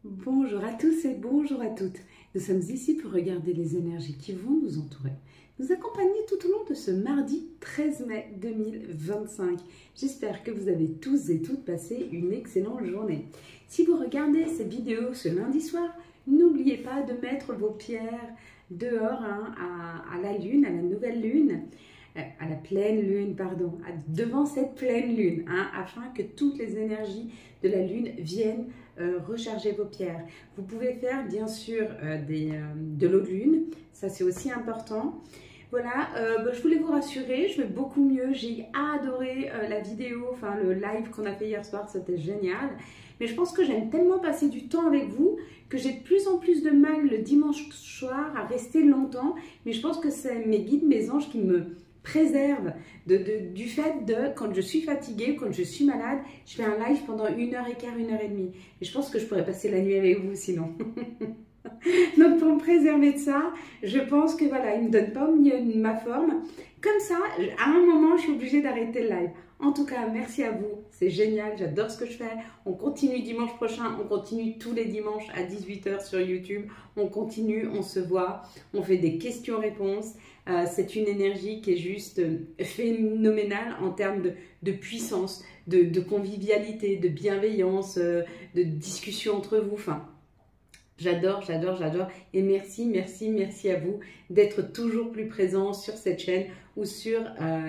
Bonjour à tous et bonjour à toutes. Nous sommes ici pour regarder les énergies qui vont nous entourer, nous accompagner tout au long de ce mardi 13 mai 2025. J'espère que vous avez tous et toutes passé une excellente journée. Si vous regardez cette vidéo ce lundi soir, n'oubliez pas de mettre vos pierres dehors à la lune, à la nouvelle lune, à la pleine lune, pardon, devant cette pleine lune, afin que toutes les énergies de la lune viennent recharger vos pierres. Vous pouvez faire bien sûr de l'eau de lune, ça c'est aussi important. Voilà, je voulais vous rassurer, je vais beaucoup mieux, j'ai adoré la vidéo, enfin le live qu'on a fait hier soir, c'était génial. Mais je pense que j'aime tellement passer du temps avec vous que j'ai de plus en plus de mal le dimanche soir à rester longtemps. Mais je pense que c'est mes guides, mes anges qui me préservent du fait de, quand je suis fatiguée, quand je suis malade, je fais un live pendant 1h15, 1h30. Et je pense que je pourrais passer la nuit avec vous sinon. Donc pour me préserver de ça, je pense que voilà, il ne me donne pas au mieux ma forme. Comme ça, à un moment, je suis obligée d'arrêter le live. En tout cas, merci à vous, c'est génial, j'adore ce que je fais. On continue dimanche prochain, on continue tous les dimanches à 18 h sur YouTube. On continue, on se voit, on fait des questions-réponses. C'est une énergie qui est juste phénoménale en termes de puissance, de convivialité, de bienveillance, de discussion entre vous. Enfin, j'adore, j'adore, j'adore. Et merci, merci, merci à vous d'être toujours plus présents sur cette chaîne ou sur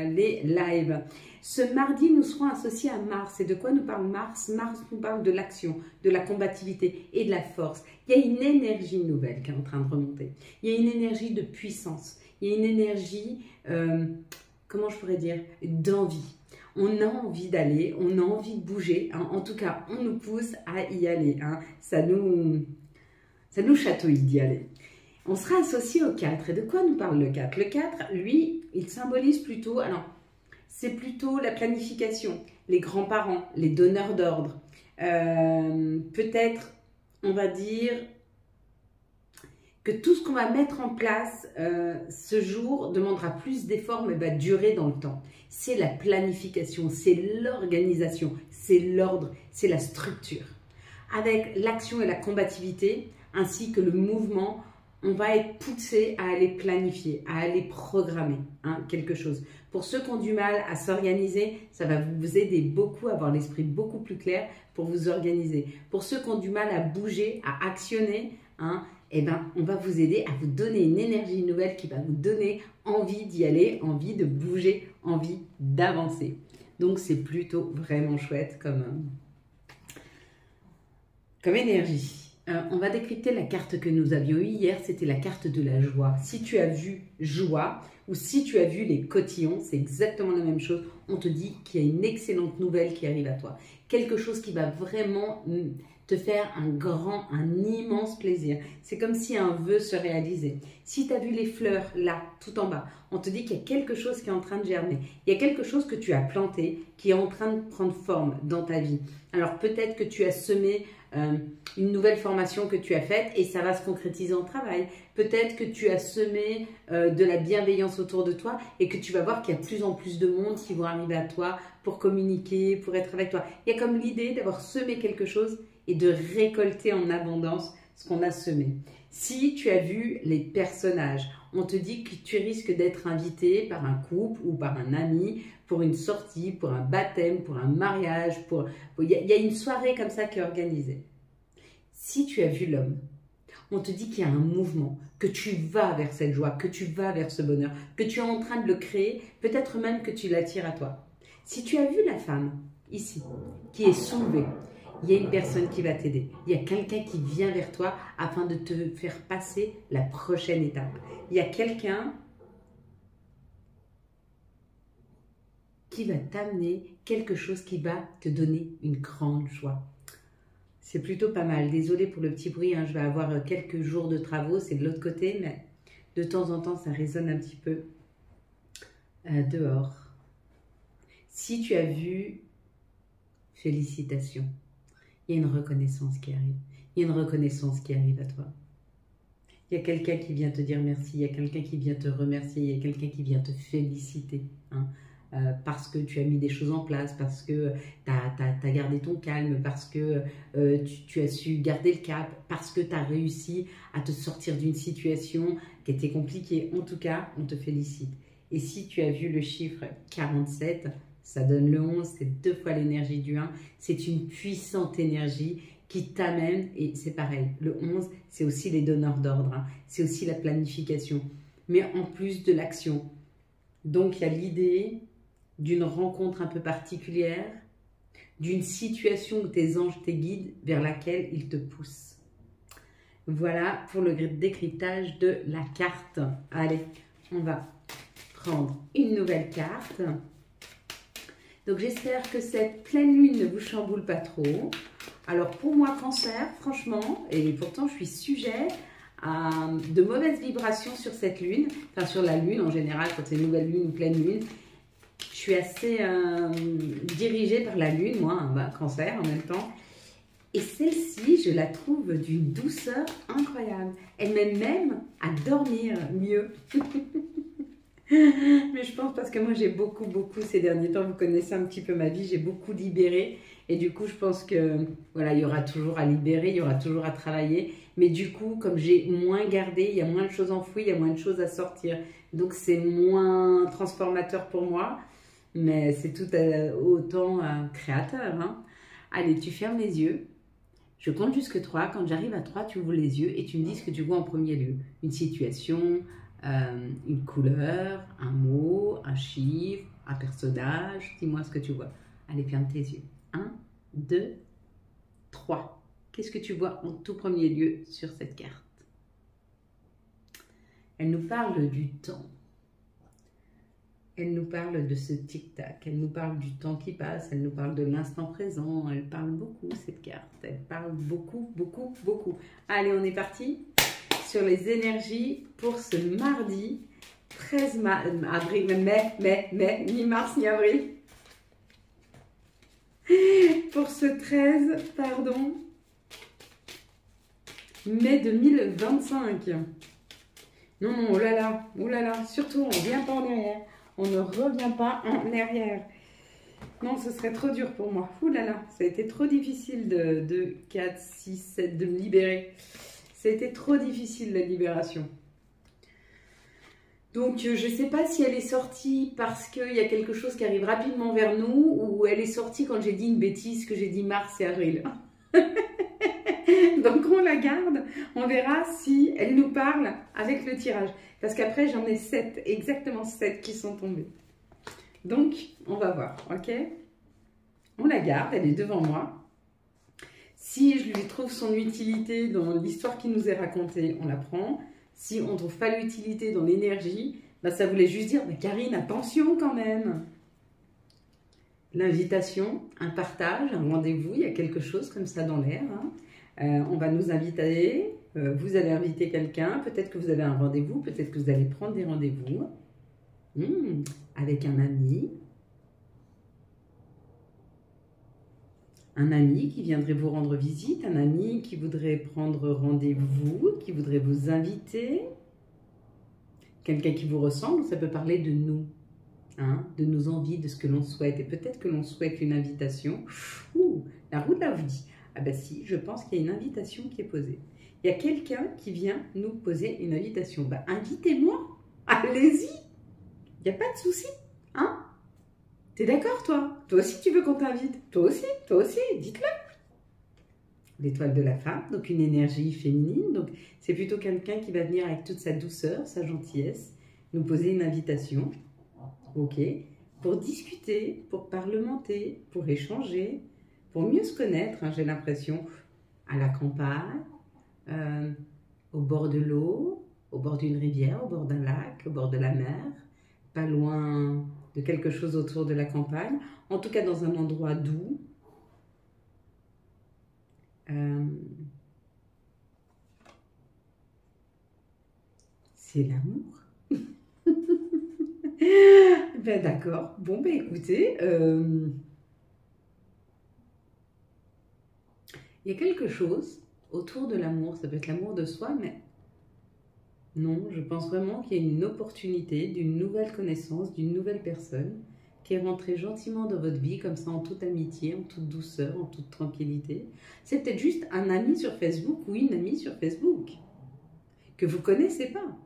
les lives. Ce mardi, nous serons associés à Mars. Et de quoi nous parle Mars? Mars nous parle de l'action, de la combativité et de la force. Il y a une énergie nouvelle qui est en train de remonter. Il y a une énergie de puissance. Il y a une énergie, comment je pourrais dire, d'envie. On a envie d'aller, on a envie de bouger. En tout cas, on nous pousse à y aller. Ça nous chatouille d'y aller. On sera associé au 4. Et de quoi nous parle le 4? Le 4, lui, il symbolise plutôt, alors, c'est plutôt la planification, les grands-parents, les donneurs d'ordre. Peut-être, on va dire, que tout ce qu'on va mettre en place ce jour demandera plus d'efforts, mais va durer dans le temps. C'est la planification, c'est l'organisation, c'est l'ordre, c'est la structure. Avec l'action et la combativité, ainsi que le mouvement, on va être poussé à aller planifier, à aller programmer quelque chose. Pour ceux qui ont du mal à s'organiser, ça va vous aider beaucoup à avoir l'esprit beaucoup plus clair pour vous organiser. Pour ceux qui ont du mal à bouger, à actionner, eh ben, on va vous aider à vous donner une énergie nouvelle qui va vous donner envie d'y aller, envie de bouger, envie d'avancer. Donc c'est plutôt vraiment chouette comme énergie. On va décrypter la carte que nous avions eue hier, c'était la carte de la joie. Si tu as vu joie ou si tu as vu les cotillons, c'est exactement la même chose. On te dit qu'il y a une excellente nouvelle qui arrive à toi. Quelque chose qui va vraiment te faire un immense plaisir. C'est comme si un vœu se réalisait. Si tu as vu les fleurs là, tout en bas, on te dit qu'il y a quelque chose qui est en train de germer. Il y a quelque chose que tu as planté qui est en train de prendre forme dans ta vie. Alors peut-être que tu as semé une nouvelle formation que tu as faite et ça va se concrétiser en travail. Peut-être que tu as semé de la bienveillance autour de toi et que tu vas voir qu'il y a de plus en plus de monde qui vont arriver à toi pour communiquer, pour être avec toi. Il y a comme l'idée d'avoir semé quelque chose et de récolter en abondance ce qu'on a semé. Si tu as vu les personnages, on te dit que tu risques d'être invité par un couple ou par un ami pour une sortie, pour un baptême, pour un mariage. Il y a une soirée comme ça qui est organisée. Si tu as vu l'homme, on te dit qu'il y a un mouvement, que tu vas vers cette joie, que tu vas vers ce bonheur, que tu es en train de le créer, peut-être même que tu l'attires à toi. Si tu as vu la femme, ici, qui est soulevée, il y a une personne qui va t'aider. Il y a quelqu'un qui vient vers toi afin de te faire passer la prochaine étape. Il y a quelqu'un qui va t'amener quelque chose qui va te donner une grande joie. C'est plutôt pas mal. Désolée pour le petit bruit, je vais avoir quelques jours de travaux, c'est de l'autre côté, mais de temps en temps, ça résonne un petit peu dehors. Si tu as vu, félicitations. Il y a une reconnaissance qui arrive. Il y a une reconnaissance qui arrive à toi. Il y a quelqu'un qui vient te dire merci. Il y a quelqu'un qui vient te remercier. Il y a quelqu'un qui vient te féliciter. parce que tu as mis des choses en place, parce que tu as gardé ton calme, parce que tu as su garder le cap, parce que tu as réussi à te sortir d'une situation qui était compliquée. En tout cas, on te félicite. Et si tu as vu le chiffre 47, ça donne le 11, c'est 2 fois l'énergie du 1. C'est une puissante énergie qui t'amène, et c'est pareil, le 11, c'est aussi les donneurs d'ordre, hein, c'est aussi la planification, mais en plus de l'action. Donc, il y a l'idée d'une rencontre un peu particulière, d'une situation où tes anges te guident vers laquelle ils te poussent. Voilà pour le décryptage de la carte. Allez, on va prendre une nouvelle carte. Donc, j'espère que cette pleine lune ne vous chamboule pas trop. Alors, pour moi, Cancer, franchement, et pourtant, je suis sujet à de mauvaises vibrations sur cette lune, enfin sur la lune en général, quand c'est nouvelle lune ou pleine lune. Je suis assez dirigée par la lune, moi, hein, Cancer en même temps. Et celle-ci, je la trouve d'une douceur incroyable. Elle m'aide même à dormir mieux. Mais je pense parce que moi j'ai beaucoup ces derniers temps, vous connaissez un petit peu ma vie, j'ai beaucoup libéré et du coup je pense que voilà, il y aura toujours à libérer, il y aura toujours à travailler, mais du coup comme j'ai moins gardé, il y a moins de choses enfouies, il y a moins de choses à sortir, donc c'est moins transformateur pour moi, mais c'est tout autant créateur, hein. Allez, tu fermes les yeux, je compte jusque 3, quand j'arrive à 3 tu ouvres les yeux et tu me dis ce que tu vois en premier lieu, une situation, une couleur, un mot, un chiffre, un personnage. Dis-moi ce que tu vois. Allez, ferme tes yeux. 1, 2, 3. Qu'est-ce que tu vois en tout premier lieu sur cette carte? Elle nous parle du temps. Elle nous parle de ce tic-tac. Elle nous parle du temps qui passe. Elle nous parle de l'instant présent. Elle parle beaucoup, cette carte. Elle parle beaucoup. Allez, on est parti sur les énergies pour ce mardi 13 avril, ni mars ni avril. Pour ce 13, pardon, mai 2025. Non, oh là là, surtout on ne revient pas en arrière. On ne revient pas en arrière. Non, ce serait trop dur pour moi. Ouh là là, ça a été trop difficile de 4, 6, 7, de me libérer. C'était trop difficile la libération. Donc je ne sais pas si elle est sortie parce qu'il y a quelque chose qui arrive rapidement vers nous ou elle est sortie quand j'ai dit une bêtise, que j'ai dit mars et avril. Donc on la garde, on verra si elle nous parle avec le tirage. Parce qu'après j'en ai 7, exactement 7 qui sont tombés. Donc on va voir, ok? On la garde, elle est devant moi. Si je lui trouve son utilité dans l'histoire qui nous est racontée, on la prend. Si on ne trouve pas l'utilité dans l'énergie, bah ça voulait juste dire, bah Karine, attention quand même. L'invitation, un partage, un rendez-vous, il y a quelque chose comme ça dans l'air. Hein. On va nous inviter, vous allez inviter quelqu'un, peut-être que vous avez un rendez-vous, peut-être que vous allez prendre des rendez-vous avec un ami. Un ami qui viendrait vous rendre visite, un ami qui voudrait prendre rendez-vous, qui voudrait vous inviter. Quelqu'un qui vous ressemble, ça peut parler de nous, hein, de nos envies, de ce que l'on souhaite. Et peut-être que l'on souhaite une invitation. Ouh, la roue de la vie. Ah ben si, je pense qu'il y a une invitation qui est posée. Il y a quelqu'un qui vient nous poser une invitation. Ben, invitez-moi, allez-y, il n'y a pas de souci, hein. T'es d'accord, toi? Toi aussi, tu veux qu'on t'invite? Toi aussi, dites-le. L'étoile de la femme, donc une énergie féminine. Donc, c'est plutôt quelqu'un qui va venir avec toute sa douceur, sa gentillesse, nous poser une invitation, ok, pour discuter, pour parlementer, pour échanger, pour mieux se connaître, hein, j'ai l'impression, à la campagne, au bord de l'eau, au bord d'une rivière, au bord d'un lac, au bord de la mer, pas loin de quelque chose autour de la campagne, en tout cas dans un endroit doux. C'est l'amour. Ben d'accord. Bon, ben écoutez, il y a quelque chose autour de l'amour. Ça peut être l'amour de soi, mais non, je pense vraiment qu'il y a une opportunité d'une nouvelle connaissance, d'une nouvelle personne qui est rentré gentiment dans votre vie, comme ça, en toute amitié, en toute douceur, en toute tranquillité. C'est peut-être juste un ami sur Facebook ou une amie sur Facebook que vous ne connaissez pas.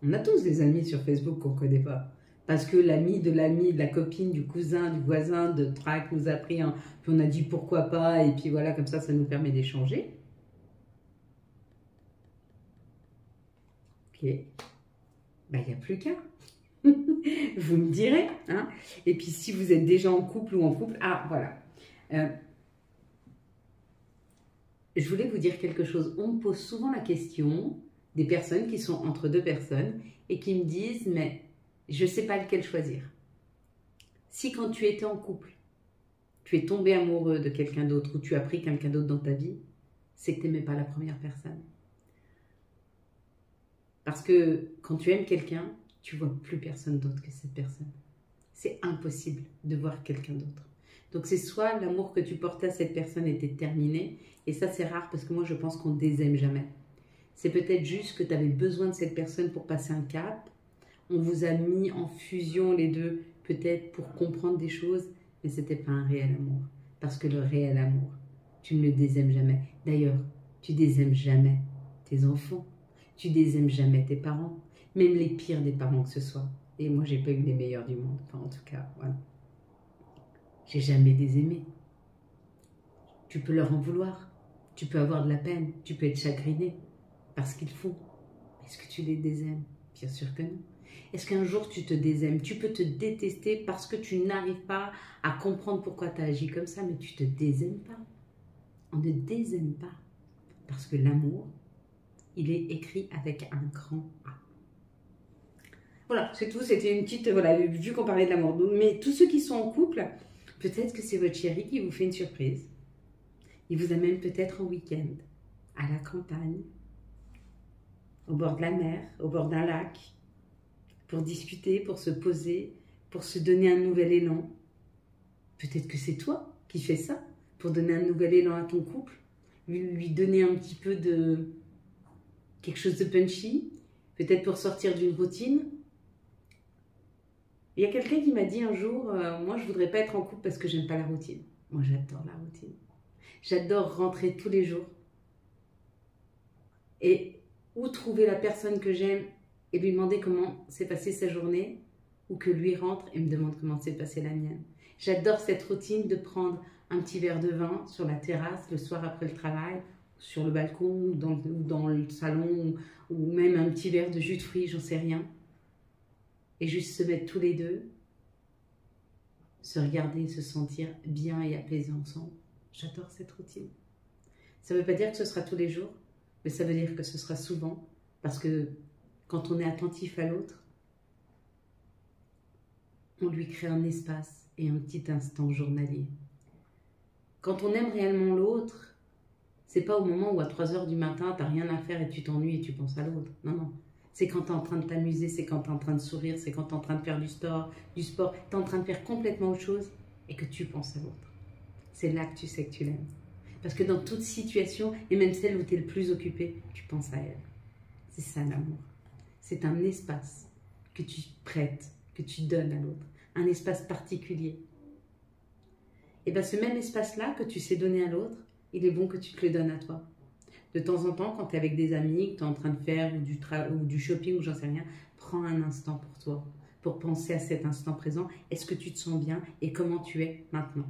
On a tous des amis sur Facebook qu'on ne connaît pas. Parce que l'ami, de la copine, du cousin, du voisin, de trac nous a pris un... Puis on a dit pourquoi pas, et puis voilà, comme ça nous permet d'échanger. Ok. Ben, il n'y a plus qu'à. Vous me direz. Hein. Et puis si vous êtes déjà en couple ou en couple... Ah, voilà. Je voulais vous dire quelque chose. On me pose souvent la question des personnes qui sont entre deux personnes et qui me disent, mais je ne sais pas lequel choisir. Si quand tu étais en couple, tu es tombé amoureux de quelqu'un d'autre ou tu as pris quelqu'un d'autre dans ta vie, c'est que tu n'aimais pas la première personne. Parce que quand tu aimes quelqu'un, tu ne vois plus personne d'autre que cette personne. C'est impossible de voir quelqu'un d'autre. Donc c'est soit l'amour que tu portais à cette personne était terminé, et ça c'est rare parce que moi je pense qu'on ne désaime jamais. C'est peut-être juste que tu avais besoin de cette personne pour passer un cap. On vous a mis en fusion les deux, peut-être pour comprendre des choses, mais ce n'était pas un réel amour. Parce que le réel amour, tu ne le désaimes jamais. D'ailleurs, tu désaimes jamais tes enfants, tu désaimes jamais tes parents, même les pires des parents que ce soit. Et moi, j'ai pas eu les meilleurs du monde, enfin en tout cas, voilà. J'ai jamais désaimé. Tu peux leur en vouloir, tu peux avoir de la peine, tu peux être chagriné parce qu'ils font. Est-ce que tu les désaimes? Bien sûr que non. Est-ce qu'un jour tu te désaimes? Tu peux te détester parce que tu n'arrives pas à comprendre pourquoi tu as agi comme ça, mais tu ne te désaimes pas. On ne désaime pas. Parce que l'amour, il est écrit avec un grand A. Voilà, c'est tout. C'était une petite... Voilà, vu qu'on parlait de l'amour. Mais tous ceux qui sont en couple, peut-être que c'est votre chéri qui vous fait une surprise. Il vous amène peut-être en week-end, à la campagne, au bord de la mer, au bord d'un lac, pour discuter, pour se poser, pour se donner un nouvel élan. Peut-être que c'est toi qui fais ça, pour donner un nouvel élan à ton couple, lui donner un petit peu de quelque chose de punchy, peut-être pour sortir d'une routine. Il y a quelqu'un qui m'a dit un jour, moi je voudrais pas être en couple parce que j'aime pas la routine. Moi j'adore la routine. J'adore rentrer tous les jours et ou trouver la personne que j'aime et lui demander comment s'est passée sa journée, ou que lui rentre et me demande comment s'est passée la mienne. J'adore cette routine de prendre un petit verre de vin sur la terrasse le soir après le travail, sur le balcon ou dans le salon, ou même un petit verre de jus de fruits, j'en sais rien. Et juste se mettre tous les deux, se regarder, se sentir bien et apaisés ensemble. J'adore cette routine. Ça ne veut pas dire que ce sera tous les jours, mais ça veut dire que ce sera souvent, parce que quand on est attentif à l'autre, on lui crée un espace et un petit instant journalier. Quand on aime réellement l'autre, c'est pas au moment où à 3 h du matin, tu n'as rien à faire et tu t'ennuies et tu penses à l'autre. Non, non. C'est quand tu es en train de t'amuser, c'est quand tu es en train de sourire, c'est quand tu es en train de faire du sport, tu es en train de faire complètement autre chose et que tu penses à l'autre. C'est là que tu sais que tu l'aimes. Parce que dans toute situation, et même celle où tu es le plus occupé, tu penses à elle. C'est ça l'amour. C'est un espace que tu prêtes, que tu donnes à l'autre. Un espace particulier. Et bien ce même espace-là que tu sais donner à l'autre, il est bon que tu te le donnes à toi. De temps en temps, quand tu es avec des amis, que tu es en train de faire ou du shopping ou j'en sais rien, prends un instant pour toi, pour penser à cet instant présent. Est-ce que tu te sens bien et comment tu es maintenant?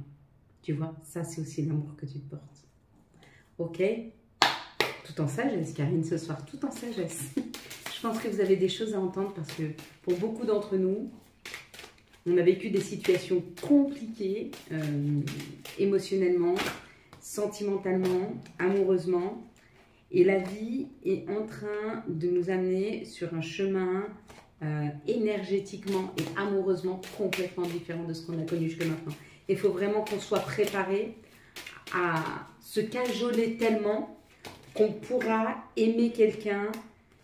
Tu vois, ça c'est aussi l'amour que tu te portes. Ok? Tout en sagesse, Karine, ce soir, tout en sagesse. Je pense que vous avez des choses à entendre parce que pour beaucoup d'entre nous, on a vécu des situations compliquées émotionnellement, sentimentalement, amoureusement. Et la vie est en train de nous amener sur un chemin énergétiquement et amoureusement complètement différent de ce qu'on a connu jusque maintenant. Il faut vraiment qu'on soit préparé à se cajoler tellement qu'on pourra aimer quelqu'un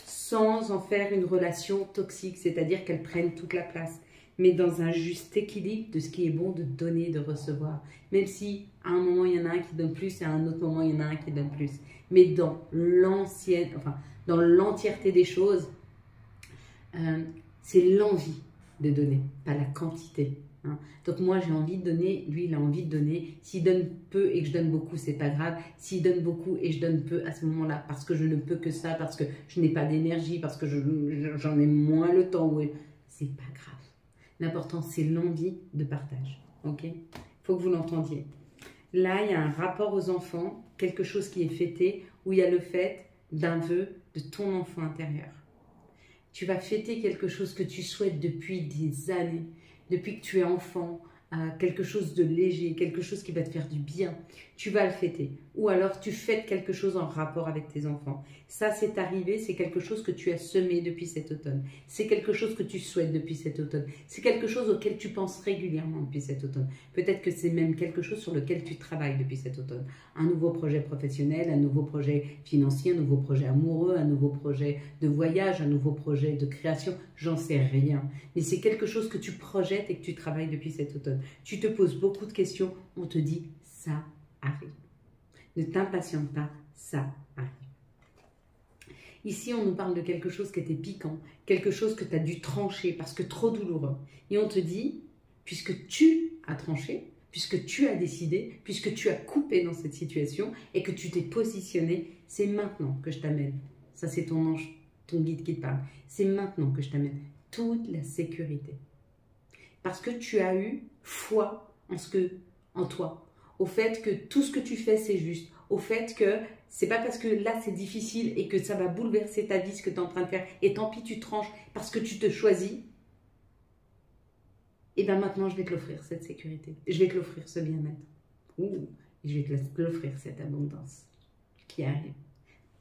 sans en faire une relation toxique, c'est-à-dire qu'elle prenne toute la place, mais dans un juste équilibre de ce qui est bon de donner et de recevoir. Même si à un moment il y en a un qui donne plus et à un autre moment il y en a un qui donne plus. Mais dans dans l'entièreté des choses, c'est l'envie de donner, pas la quantité. Hein. Donc moi j'ai envie de donner, lui il a envie de donner. S'il donne peu et que je donne beaucoup, c'est pas grave. S'il donne beaucoup et je donne peu à ce moment-là, parce que je ne peux que ça, parce que je n'ai pas d'énergie, parce que j'en ai moins le temps, c'est pas grave. L'important c'est l'envie de partage. Ok? Il faut que vous l'entendiez. Là il y a un rapport aux enfants, quelque chose qui est fêté, où il y a le fait d'un vœu de ton enfant intérieur. Tu vas fêter quelque chose que tu souhaites depuis des années. Depuis que tu es enfant, quelque chose de léger, quelque chose qui va te faire du bien, tu vas le fêter. Ou alors tu fêtes quelque chose en rapport avec tes enfants. Ça, c'est arrivé, c'est quelque chose que tu as semé depuis cet automne. C'est quelque chose que tu souhaites depuis cet automne. C'est quelque chose auquel tu penses régulièrement depuis cet automne. Peut-être que c'est même quelque chose sur lequel tu travailles depuis cet automne. Un nouveau projet professionnel, un nouveau projet financier, un nouveau projet amoureux, un nouveau projet de voyage, un nouveau projet de création, j'en sais rien. Mais c'est quelque chose que tu projettes et que tu travailles depuis cet automne. Tu te poses beaucoup de questions, on te dit ça arrive. Ne t'impatiente pas, ça arrive. Ici, on nous parle de quelque chose qui était piquant, quelque chose que tu as dû trancher parce que trop douloureux. Et on te dit, puisque tu as tranché, puisque tu as décidé, puisque tu as coupé dans cette situation et que tu t'es positionné, c'est maintenant que je t'amène. Ça, c'est ton ange, ton guide qui te parle. C'est maintenant que je t'amène toute la sécurité. Parce que tu as eu foi en toi, au fait que tout ce que tu fais, c'est juste, au fait que c'est pas parce que là, c'est difficile et que ça va bouleverser ta vie, ce que tu es en train de faire, et tant pis, tu tranches parce que tu te choisis, et bien maintenant, je vais te l'offrir, cette sécurité. Je vais te l'offrir, ce bien-être. Je vais te l'offrir, cette abondance qui arrive.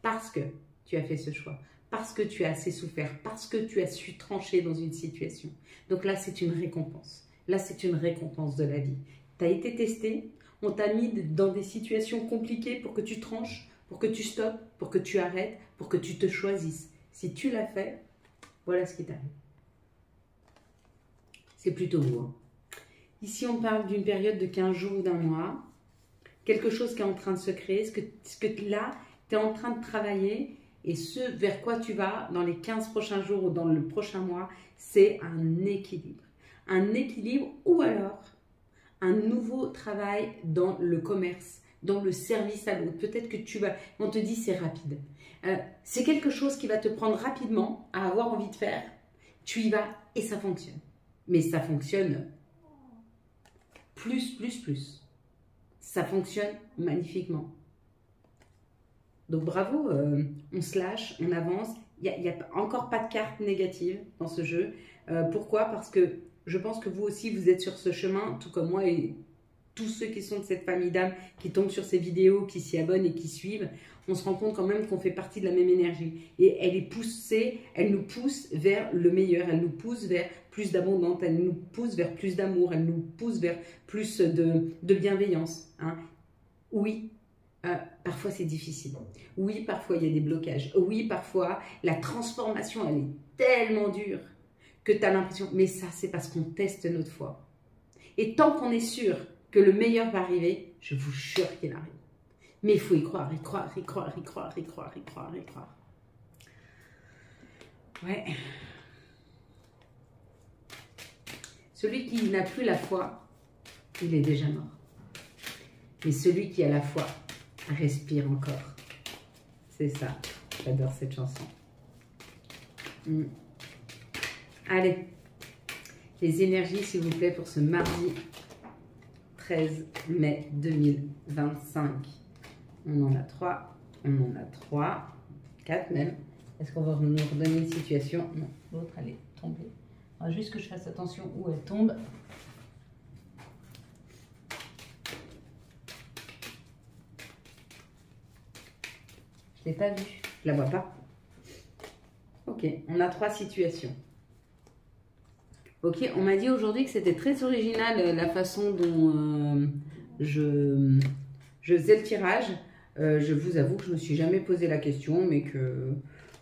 Parce que tu as fait ce choix, parce que tu as assez souffert, parce que tu as su trancher dans une situation. Donc là, c'est une récompense. Là, c'est une récompense de la vie. Tu as été testé, on t'a mis dans des situations compliquées pour que tu tranches, pour que tu stoppes, pour que tu arrêtes, pour que tu te choisisses. Si tu l'as fait, voilà ce qui t'arrive. C'est plutôt beau. Hein. Ici, on parle d'une période de 15 jours ou d'un mois. Quelque chose qui est en train de se créer. Ce que là, tu es en train de travailler et ce vers quoi tu vas dans les 15 prochains jours ou dans le prochain mois, c'est un équilibre. Un équilibre ou alors un nouveau travail dans le commerce, dans le service à l'autre. Peut-être que on te dit c'est rapide. C'est quelque chose qui va te prendre rapidement à avoir envie de faire. Tu y vas et ça fonctionne. Mais ça fonctionne plus. Ça fonctionne magnifiquement. Donc bravo, on se lâche, on avance. Il n'y a encore pas de carte négative dans ce jeu. Pourquoi? Parce que je pense que vous aussi, vous êtes sur ce chemin, tout comme moi et tous ceux qui sont de cette famille d'âmes, qui tombent sur ces vidéos, qui s'y abonnent et qui suivent. On se rend compte quand même qu'on fait partie de la même énergie. Et elle est poussée, elle nous pousse vers le meilleur, elle nous pousse vers plus d'abondance, elle nous pousse vers plus d'amour, elle nous pousse vers plus de bienveillance. Hein. Oui. Parfois c'est difficile. Oui, parfois il y a des blocages. Oui, parfois la transformation elle est tellement dure que tu as l'impression, mais ça c'est parce qu'on teste notre foi. Et tant qu'on est sûr que le meilleur va arriver, je vous jure qu'il arrive. Mais il faut y croire, y croire. Ouais. Celui qui n'a plus la foi, il est déjà mort. Mais celui qui a la foi, respire encore. C'est ça. J'adore cette chanson. Allez. Les énergies, s'il vous plaît, pour ce mardi 13 mai 2025. On en a 3. On en a 3. 4 même. Est-ce qu'on va nous redonner une situation? Non. L'autre, elle est tombée. Il faudra juste que je fasse attention où elle tombe. Je ne l'ai pas vue. Je la vois pas. Ok, on a 3 situations. Ok, on m'a dit aujourd'hui que c'était très original la façon dont je faisais le tirage. Je vous avoue que je ne me suis jamais posé la question, mais que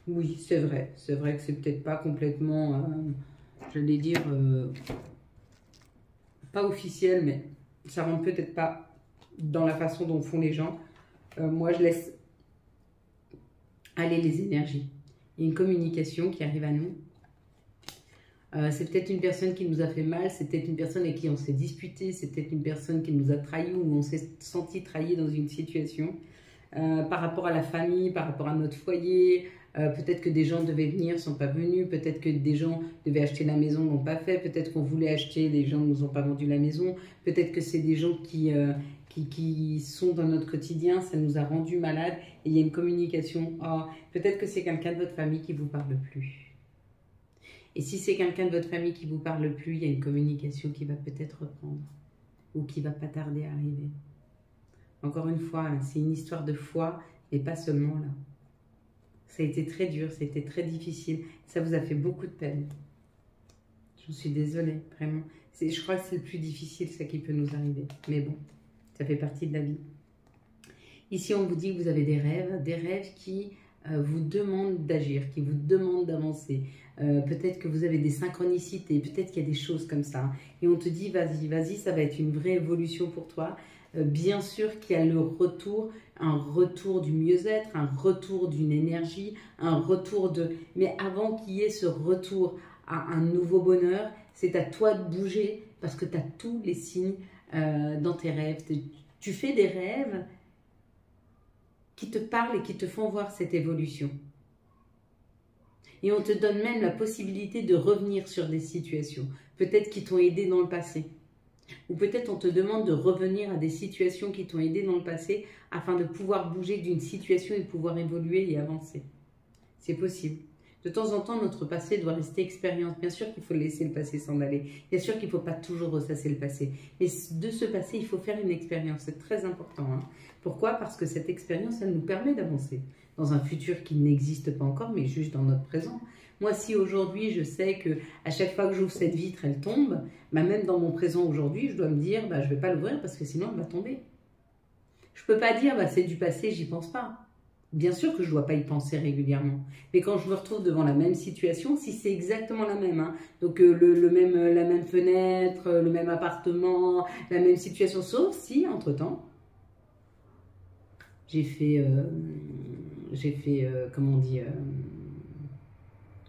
oui, c'est vrai. C'est vrai que c'est peut-être pas complètement, j'allais dire, pas officiel, mais ça rentre peut-être pas dans la façon dont font les gens. Moi, je laisse aller les énergies. Il y a une communication qui arrive à nous. C'est peut-être une personne qui nous a fait mal, c'est peut-être une personne avec qui on s'est disputé, c'est peut-être une personne qui nous a trahi ou on s'est senti trahi dans une situation. Par rapport à la famille, par rapport à notre foyer, peut-être que des gens devaient venir, ne sont pas venus, peut-être que des gens devaient acheter la maison, ne l'ont pas fait, peut-être qu'on voulait acheter, les gens ne nous ont pas vendu la maison, peut-être que c'est des gens qui sont dans notre quotidien, ça nous a rendus malades et il y a une communication. Oh, peut-être que c'est quelqu'un de votre famille qui ne vous parle plus. Et si c'est quelqu'un de votre famille qui ne vous parle plus, il y a une communication qui va peut-être reprendre ou qui va pas tarder à arriver. Encore une fois, c'est une histoire de foi et pas seulement là. Ça a été très dur, ça a été très difficile. Ça vous a fait beaucoup de peine. J'en suis désolée, vraiment. Je crois que c'est le plus difficile, ça qui peut nous arriver. Mais bon, ça fait partie de la vie. Ici, on vous dit que vous avez des rêves qui vous demandent d'agir, qui vous demandent d'avancer. Peut-être que vous avez des synchronicités, peut-être qu'il y a des choses comme ça. Et on te dit, vas-y, vas-y, ça va être une vraie évolution pour toi. Bien sûr qu'il y a le retour, un retour du mieux-être, un retour d'une énergie, un retour de... Mais avant qu'il y ait ce retour à un nouveau bonheur, c'est à toi de bouger parce que tu as tous les signes dans tes rêves. Tu fais des rêves qui te parlent et qui te font voir cette évolution. Et on te donne même la possibilité de revenir sur des situations, peut-être qui t'ont aidé dans le passé. Ou peut-être on te demande de revenir à des situations qui t'ont aidé dans le passé afin de pouvoir bouger d'une situation et de pouvoir évoluer et avancer. C'est possible. De temps en temps, notre passé doit rester expérience. Bien sûr qu'il faut laisser le passé s'en aller. Bien sûr qu'il ne faut pas toujours ressasser le passé. Mais de ce passé, il faut faire une expérience. C'est très important. Hein. Pourquoi? Parce que cette expérience, elle nous permet d'avancer dans un futur qui n'existe pas encore, mais juste dans notre présent. Moi, si aujourd'hui, je sais qu'à chaque fois que j'ouvre cette vitre, elle tombe, bah même dans mon présent aujourd'hui, je dois me dire, bah, je ne vais pas l'ouvrir parce que sinon, elle va tomber. Je ne peux pas dire, bah, c'est du passé, j'y pense pas. Bien sûr que je ne dois pas y penser régulièrement. Mais quand je me retrouve devant la même situation, si c'est exactement la même, hein, donc la même fenêtre, le même appartement, la même situation, sauf si, entre-temps, j'ai fait comment on dit,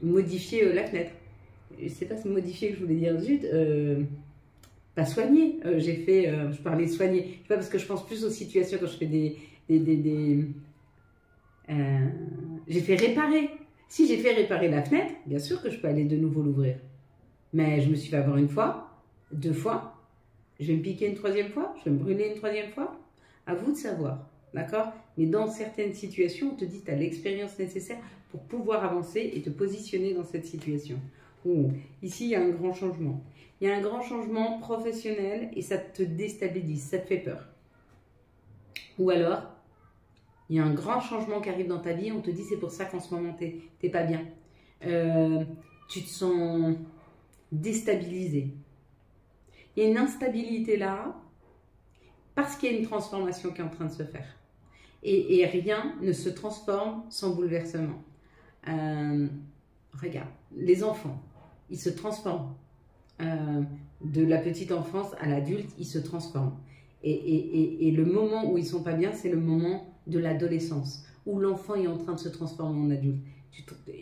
modifier la fenêtre. C'est pas modifier que je voulais dire, zut, pas soigner. Je parlais soigner. Je sais pas, parce que je pense plus aux situations quand je fais j'ai fait réparer. Si j'ai fait réparer la fenêtre, bien sûr que je peux aller de nouveau l'ouvrir. Mais je me suis fait avoir une fois, 2 fois, je vais me piquer une 3e fois, je vais me brûler une 3e fois. À vous de savoir, d'accord? Mais dans certaines situations, on te dit que tu as l'expérience nécessaire pour pouvoir avancer et te positionner dans cette situation. Ici, il y a un grand changement. Il y a un grand changement professionnel et ça te déstabilise, ça te fait peur. Ou alors, il y a un grand changement qui arrive dans ta vie, on te dit c'est pour ça qu'en ce moment, t'es pas bien. Tu te sens déstabilisé. Il y a une instabilité là, parce qu'il y a une transformation qui est en train de se faire. Et rien ne se transforme sans bouleversement. Regarde, les enfants, ils se transforment. De la petite enfance à l'adulte, ils se transforment. Et le moment où ils ne sont pas bien, c'est le moment de l'adolescence, où l'enfant est en train de se transformer en adulte.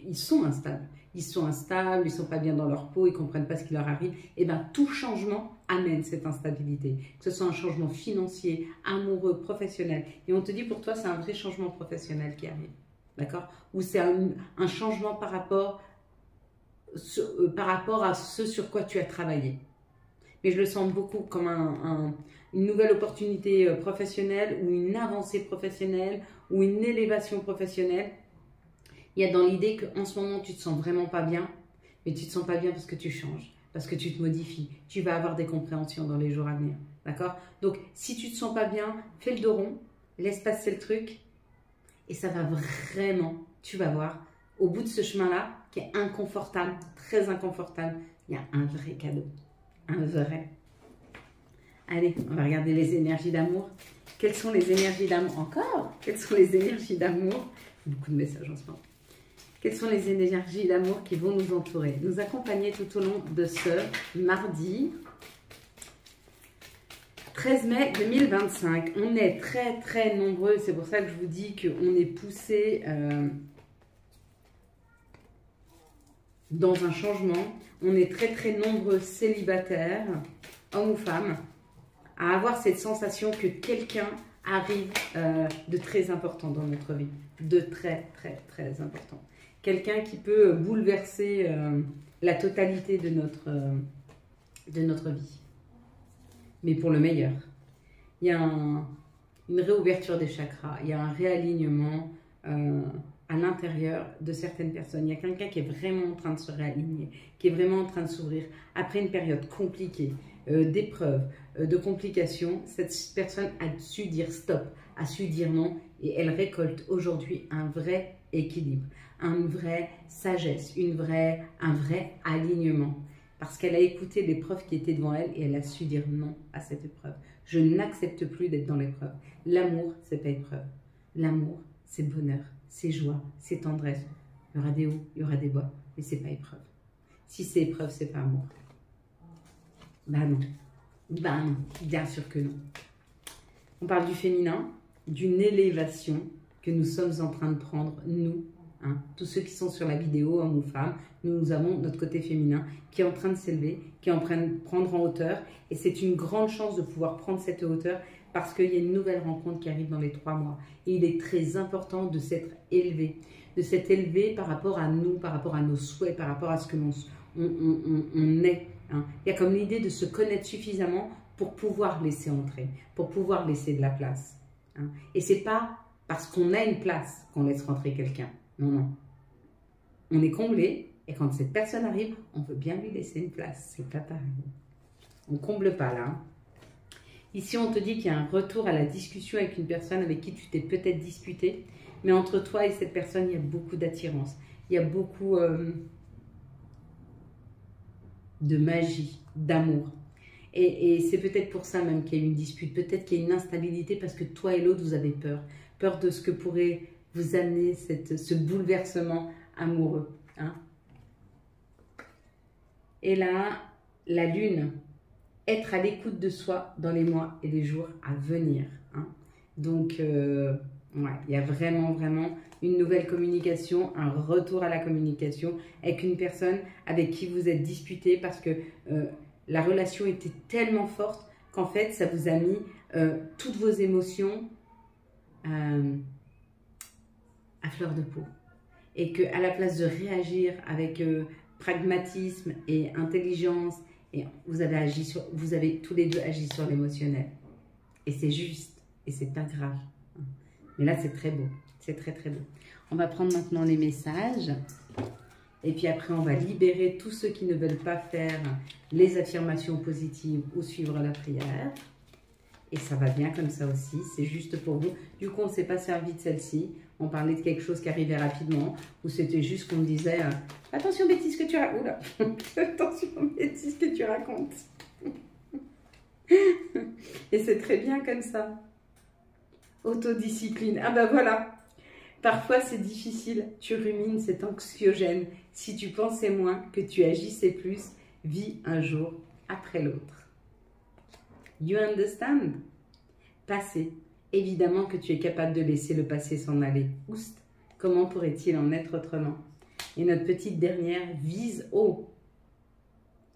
Ils sont instables. Ils sont instables, ils ne sont pas bien dans leur peau, ils ne comprennent pas ce qui leur arrive. Et bien, tout changement amène cette instabilité. Que ce soit un changement financier, amoureux, professionnel. Et on te dit, pour toi, c'est un vrai changement professionnel qui arrive. D'accord? Ou c'est un changement par rapport à ce sur quoi tu as travaillé. Mais je le sens beaucoup comme une nouvelle opportunité professionnelle ou une avancée professionnelle ou une élévation professionnelle. Il y a dans l'idée qu'en ce moment, tu ne te sens vraiment pas bien, mais tu ne te sens pas bien parce que tu changes, parce que tu te modifies. Tu vas avoir des compréhensions dans les jours à venir. D'accord? Donc, si tu ne te sens pas bien, fais le dos rond, laisse passer le truc et ça va vraiment, tu vas voir, au bout de ce chemin-là, qui est inconfortable, très inconfortable, il y a un vrai cadeau. Un vrai. Allez, on va regarder les énergies d'amour. Quelles sont les énergies d'amour? Encore? Quelles sont les énergies d'amour? Beaucoup de messages en ce moment. Quelles sont les énergies d'amour qui vont nous entourer, nous accompagner tout au long de ce mardi 13 mai 2025. On est très très nombreux, c'est pour ça que je vous dis qu'on est poussé dans un changement. On est très très nombreux célibataires, hommes ou femmes, à avoir cette sensation que quelqu'un arrive de très important dans notre vie. De très très très important. Quelqu'un qui peut bouleverser la totalité de notre vie. Mais pour le meilleur. Il y a une réouverture des chakras, il y a un réalignement à l'intérieur de certaines personnes. Il y a quelqu'un qui est vraiment en train de se réaligner, qui est vraiment en train de s'ouvrir. Après une période compliquée, d'épreuves, de complications, cette personne a su dire stop, a su dire non, et elle récolte aujourd'hui un vrai équilibre, une vraie sagesse, un vrai alignement. Parce qu'elle a écouté l'épreuve qui était devant elle et elle a su dire non à cette épreuve. Je n'accepte plus d'être dans l'épreuve. L'amour, c'est pas épreuve. L'amour, c'est bonheur, c'est joie, c'est tendresse. Il y aura des hauts, il y aura des bas, mais c'est pas épreuve. Si c'est épreuve, c'est pas amour. Bah non. Bah non, bien sûr que non. On parle du féminin, d'une élévation que nous sommes en train de prendre, nous, hein, tous ceux qui sont sur la vidéo, hommes ou femmes, nous avons notre côté féminin qui est en train de s'élever, qui est en train de prendre en hauteur. Et c'est une grande chance de pouvoir prendre cette hauteur parce qu'il y a une nouvelle rencontre qui arrive dans les 3 mois. Et il est très important de s'être élevé, par rapport à nous, par rapport à nos souhaits, par rapport à ce que on est. Hein. Il y a comme l'idée de se connaître suffisamment pour pouvoir laisser entrer, pour pouvoir laisser de la place. Hein. Et c'est pas parce qu'on a une place qu'on laisse rentrer quelqu'un. Non, non. On est comblé et quand cette personne arrive, on veut bien lui laisser une place. C'est pas pareil. On ne comble pas là. Hein. Ici, on te dit qu'il y a un retour à la discussion avec une personne avec qui tu t'es peut-être disputé. Mais entre toi et cette personne, il y a beaucoup d'attirance. Il y a beaucoup de magie, d'amour. Et c'est peut-être pour ça même qu'il y a eu une dispute. Peut-être qu'il y a une instabilité parce que toi et l'autre, vous avez peur. Peur de ce que pourrait vous amener ce bouleversement amoureux. Hein. Et là, la lune, être à l'écoute de soi dans les mois et les jours à venir. Hein. Donc, ouais, il y a vraiment, vraiment une nouvelle communication, un retour à la communication avec une personne avec qui vous êtes disputé parce que la relation était tellement forte qu'en fait, ça vous a mis toutes vos émotions à fleur de peau. Et qu'à la place de réagir avec pragmatisme et intelligence, et vous avez tous les deux agi sur l'émotionnel. Et c'est juste, et c'est pas grave. Mais là, c'est très beau. C'est très, très beau. On va prendre maintenant les messages. Et puis après, on va libérer tous ceux qui ne veulent pas faire les affirmations positives ou suivre la prière. Et ça va bien comme ça aussi. C'est juste pour vous. Du coup, on ne s'est pas servi de celle-ci. On parlait de quelque chose qui arrivait rapidement. Ou c'était juste qu'on me disait attention, bêtise que tu racontes. Oula. Attention, bêtise que tu racontes. Et c'est très bien comme ça. Autodiscipline. Ah ben voilà. Parfois, c'est difficile. Tu rumines, c'est anxiogène. Si tu pensais moins, que tu agissais plus, vis un jour après l'autre. You understand? Passé. Évidemment que tu es capable de laisser le passé s'en aller. Oust. Comment pourrait-il en être autrement? Et notre petite dernière, vise haut.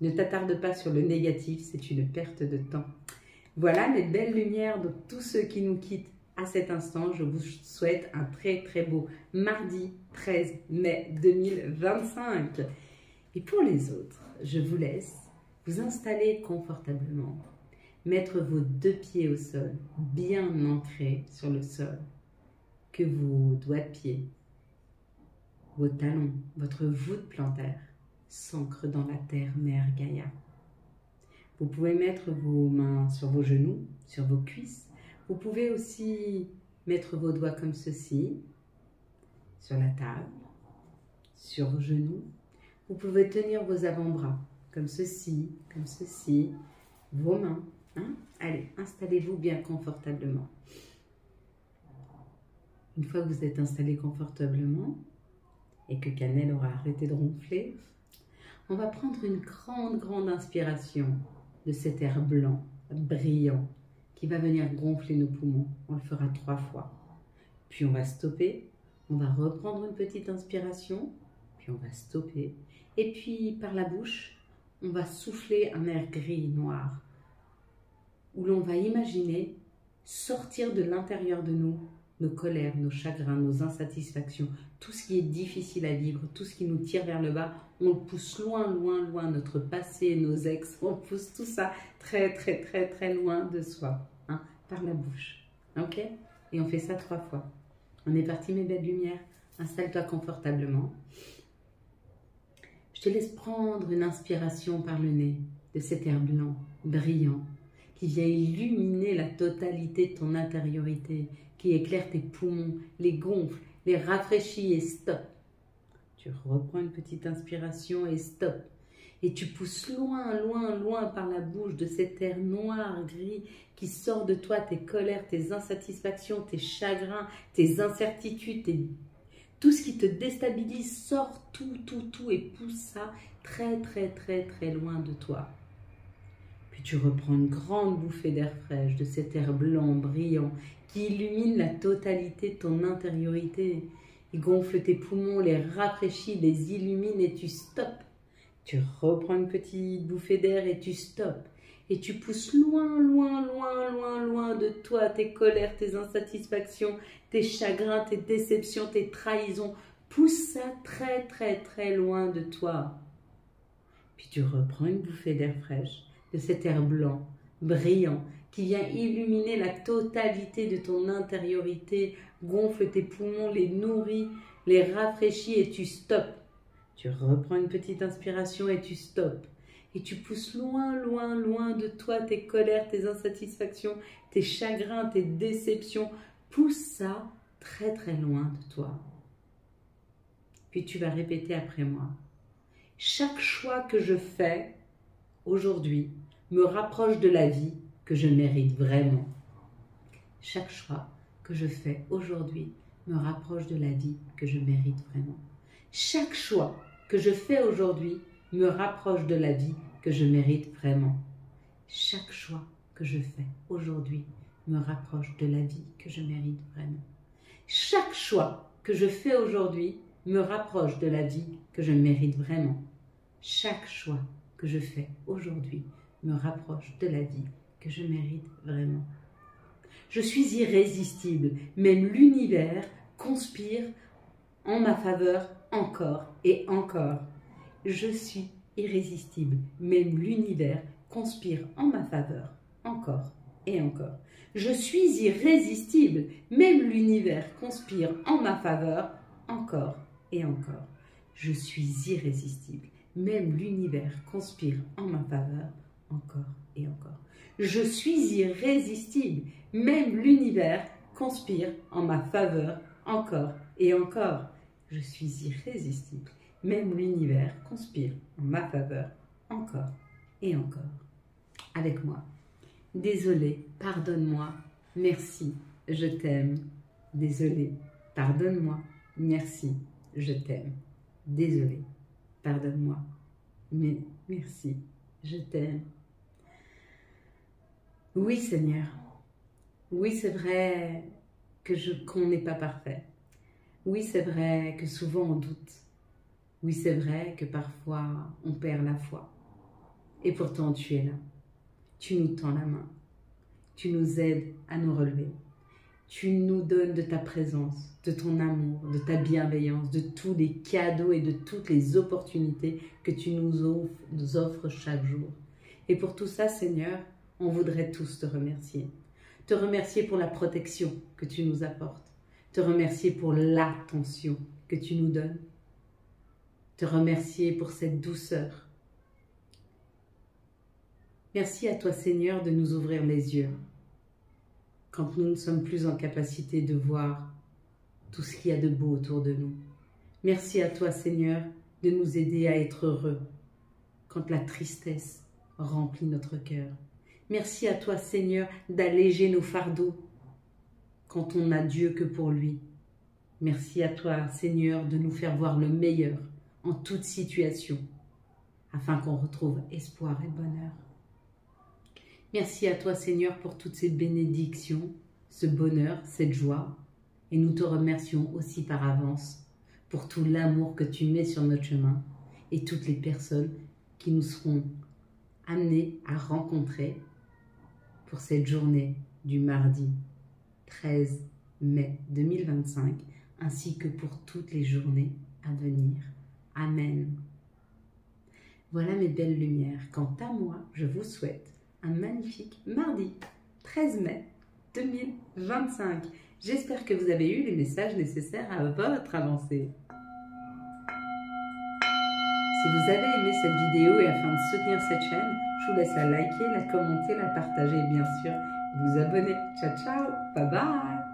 Ne t'attarde pas sur le négatif, c'est une perte de temps. Voilà mes belles lumières de tous ceux qui nous quittent. À cet instant, je vous souhaite un très très beau mardi 13 mai 2025. Et pour les autres, je vous laisse vous installer confortablement, mettre vos 2 pieds au sol, bien ancrés sur le sol, que vos doigts de pied, vos talons, votre voûte plantaire s'ancrent dans la terre mère Gaïa. Vous pouvez mettre vos mains sur vos genoux, sur vos cuisses. Vous pouvez aussi mettre vos doigts comme ceci, sur la table, sur vos genoux. Vous pouvez tenir vos avant-bras comme ceci, vos mains. Hein? Allez, installez-vous bien confortablement. Une fois que vous êtes installé confortablement et que Cannelle aura arrêté de ronfler, on va prendre une grande inspiration de cet air blanc, brillant, qui va venir gonfler nos poumons. On le fera 3 fois. Puis on va stopper, on va reprendre une petite inspiration, Puis on va stopper. Et puis par la bouche, on va souffler un air gris, noir, où l'on va imaginer sortir de l'intérieur de nous nos colères, nos chagrins, nos insatisfactions, tout ce qui est difficile à vivre, tout ce qui nous tire vers le bas, on le pousse loin, loin, loin, notre passé, nos ex, on pousse tout ça très, très, très, très loin de soi, hein, par la bouche. Ok? Et on fait ça 3 fois. On est parti, mes belles lumières. Installe-toi confortablement. Je te laisse prendre une inspiration par le nez de cet air blanc, brillant, qui vient illuminer la totalité de ton intériorité, qui éclaire tes poumons, les gonfle, les rafraîchit et stop. Tu reprends une petite inspiration et stop. Et tu pousses loin, loin, loin par la bouche de cet air noir, gris, qui sort de toi tes colères, tes insatisfactions, tes chagrins, tes incertitudes, tout ce qui te déstabilise, sort tout et pousse ça très, très, très, très loin de toi. Puis tu reprends une grande bouffée d'air fraîche, de cet air blanc, brillant, qui illumine la totalité de ton intériorité. Il gonfle tes poumons, les rafraîchit, les illumine et tu stops. Tu reprends une petite bouffée d'air et tu stops. Et tu pousses loin, loin, loin, loin, loin de toi tes colères, tes insatisfactions, tes chagrins, tes déceptions, tes trahisons. Pousse ça très, très, très loin de toi. Puis tu reprends une bouffée d'air fraîche, de cet air blanc, brillant, qui vient illuminer la totalité de ton intériorité, gonfle tes poumons, les nourrit, les rafraîchit et tu stops. Tu reprends une petite inspiration et tu stops. Et tu pousses loin, loin, loin de toi tes colères, tes insatisfactions, tes chagrins, tes déceptions. Pousse ça très, très loin de toi. Puis tu vas répéter après moi. Chaque choix que je fais aujourd'hui me rapproche de la vie que je mérite vraiment. Chaque choix que je fais aujourd'hui me rapproche de la vie que je mérite vraiment. Chaque choix que je fais aujourd'hui me rapproche de la vie que je mérite vraiment. Chaque choix que je fais aujourd'hui me rapproche de la vie que je mérite vraiment. Chaque choix que je fais aujourd'hui me rapproche de la vie que je mérite vraiment. Chaque choix que je fais aujourd'hui me rapproche de la vie que je mérite vraiment. Je suis irrésistible, même l'univers conspire en ma faveur encore et encore. Je suis irrésistible, même l'univers conspire en ma faveur encore et encore. Je suis irrésistible, même l'univers conspire en ma faveur encore et encore. Je suis irrésistible, même l'univers conspire en ma faveur encore et encore. Je suis irrésistible, même l'univers conspire en ma faveur encore et encore. Je suis irrésistible, même l'univers conspire en ma faveur encore et encore. Avec moi. Désolé, pardonne-moi, merci, je t'aime. Désolé, pardonne-moi, merci, je t'aime. Désolé, pardonne-moi, mais merci, je t'aime. Oui, Seigneur. Oui, c'est vrai qu'on n'est pas parfait. Oui, c'est vrai que souvent on doute. Oui, c'est vrai que parfois on perd la foi. Et pourtant, tu es là. Tu nous tends la main. Tu nous aides à nous relever. Tu nous donnes de ta présence, de ton amour, de ta bienveillance, de tous les cadeaux et de toutes les opportunités que tu nous offres chaque jour. Et pour tout ça, Seigneur, on voudrait tous te remercier. Te remercier pour la protection que tu nous apportes. Te remercier pour l'attention que tu nous donnes. Te remercier pour cette douceur. Merci à toi, Seigneur, de nous ouvrir les yeux quand nous ne sommes plus en capacité de voir tout ce qu'il y a de beau autour de nous. Merci à toi, Seigneur, de nous aider à être heureux quand la tristesse remplit notre cœur. Merci à toi, Seigneur, d'alléger nos fardeaux quand on n'a Dieu que pour lui. Merci à toi, Seigneur, de nous faire voir le meilleur en toute situation, afin qu'on retrouve espoir et bonheur. Merci à toi, Seigneur, pour toutes ces bénédictions, ce bonheur, cette joie. Et nous te remercions aussi par avance pour tout l'amour que tu mets sur notre chemin et toutes les personnes qui nous seront amenées à rencontrer pour cette journée du mardi 13 mai 2025, ainsi que pour toutes les journées à venir. Amen. Voilà mes belles lumières. Quant à moi, je vous souhaite un magnifique mardi 13 mai 2025. J'espère que vous avez eu les messages nécessaires à votre avancée. Si vous avez aimé cette vidéo et afin de soutenir cette chaîne, je vous laisse la liker, la commenter, la partager et bien sûr vous abonner. Ciao, ciao, bye bye.